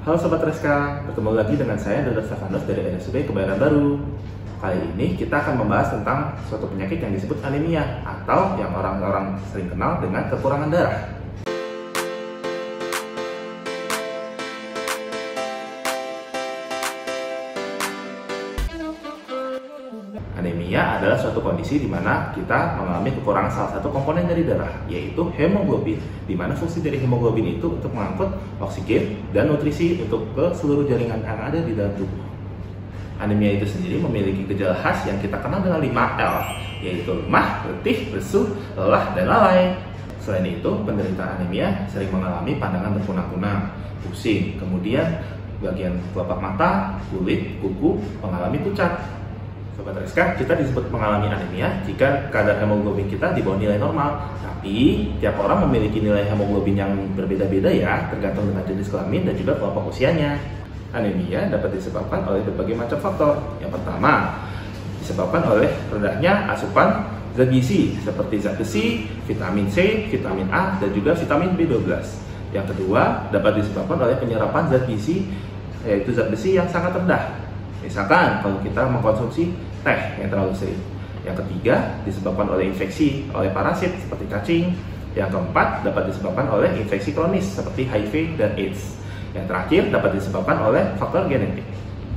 Halo Sobat Reska, bertemu lagi dengan saya Dr. Stefanus dari RSUD Kebayoran Baru. Kali ini kita akan membahas tentang suatu penyakit yang disebut anemia atau yang orang-orang sering kenal dengan kekurangan darah. Anemia adalah suatu kondisi di mana kita mengalami kekurangan salah satu komponen dari darah, yaitu hemoglobin, di mana fungsi dari hemoglobin itu untuk mengangkut oksigen dan nutrisi untuk ke seluruh jaringan yang ada di dalam tubuh. Anemia itu sendiri memiliki gejala khas yang kita kenal dengan 5L, yaitu lemah, letih, lesu, lelah, dan lalai. Selain itu, penderita anemia sering mengalami pandangan berkunang-kunang, pusing, kemudian bagian kelopak mata, kulit, kuku mengalami pucat. Sobat Reska, kita disebut mengalami anemia jika kadar hemoglobin kita di bawah nilai normal. Tapi, tiap orang memiliki nilai hemoglobin yang berbeda-beda ya, tergantung dengan jenis kelamin dan juga kelompok usianya. Anemia dapat disebabkan oleh berbagai macam faktor. Yang pertama, disebabkan oleh rendahnya asupan zat gizi seperti zat besi, vitamin C, vitamin A, dan juga vitamin B12. Yang kedua, dapat disebabkan oleh penyerapan zat gizi, yaitu zat besi yang sangat rendah. Misalkan kalau kita mengkonsumsi teh yang terlalu sering. Yang ketiga disebabkan oleh infeksi oleh parasit seperti cacing. Yang keempat dapat disebabkan oleh infeksi kronis seperti HIV dan AIDS. Yang terakhir dapat disebabkan oleh faktor genetik.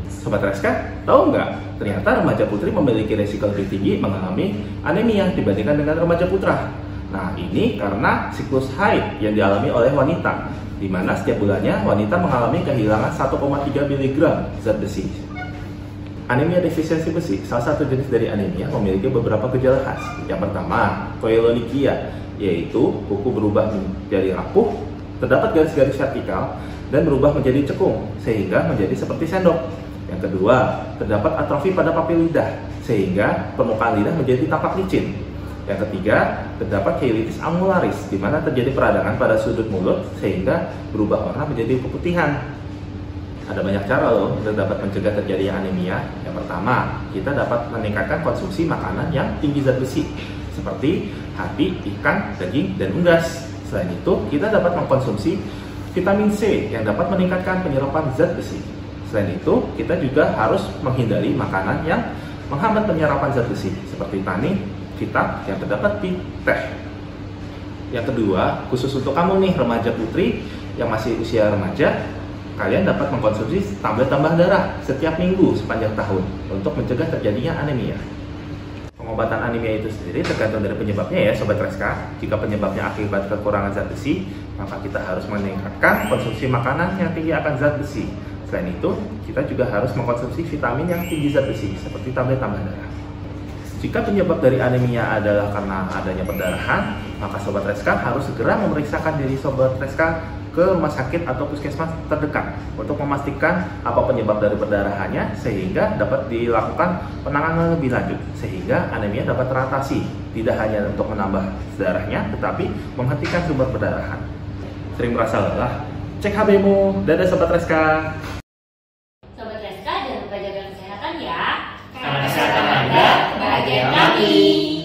Sobat Reska, tahu nggak? Ternyata remaja putri memiliki resiko lebih tinggi mengalami anemia dibandingkan dengan remaja putra. Nah, ini karena siklus haid yang dialami oleh wanita, di mana setiap bulannya wanita mengalami kehilangan 1,3 mg zat besi. Anemia defisiensi besi, salah satu jenis dari anemia, memiliki beberapa gejala khas. Yang pertama, koilonychia, yaitu kuku berubah menjadi rapuh, terdapat garis-garis vertikal, dan berubah menjadi cekung, sehingga menjadi seperti sendok. Yang kedua, terdapat atrofi pada papil lidah, sehingga permukaan lidah menjadi tampak licin. Yang ketiga, terdapat cheilitis angularis, di mana terjadi peradangan pada sudut mulut, sehingga berubah warna menjadi keputihan. Ada banyak cara loh untuk dapat mencegah terjadinya anemia. Yang pertama, kita dapat meningkatkan konsumsi makanan yang tinggi zat besi seperti hati, ikan, daging, dan unggas. Selain itu, kita dapat mengkonsumsi vitamin C yang dapat meningkatkan penyerapan zat besi. Selain itu, kita juga harus menghindari makanan yang menghambat penyerapan zat besi seperti tanin, vita yang terdapat di teh. Yang kedua, khusus untuk kamu nih remaja putri yang masih usia remaja, kalian dapat mengkonsumsi tablet tambah darah setiap minggu sepanjang tahun untuk mencegah terjadinya anemia. Pengobatan anemia itu sendiri tergantung dari penyebabnya ya Sobat Reska. Jika penyebabnya akibat kekurangan zat besi, maka kita harus meningkatkan konsumsi makanan yang tinggi akan zat besi. Selain itu, kita juga harus mengkonsumsi vitamin yang tinggi zat besi seperti tablet tambah darah. Jika penyebab dari anemia adalah karena adanya perdarahan, maka Sobat Reska harus segera memeriksakan diri Sobat Reska ke rumah sakit atau puskesmas terdekat untuk memastikan apa penyebab dari perdarahannya sehingga dapat dilakukan penanganan lebih lanjut sehingga anemia dapat teratasi, tidak hanya untuk menambah darahnya tetapi menghentikan sumber perdarahan. Sering merasa lelah? Cek HB-mu. Dadah Sobat Reska. Sobat Reska, jangan lupa jaga kesehatan ya. Karena kesehatan Anda, kebahagiaan kami.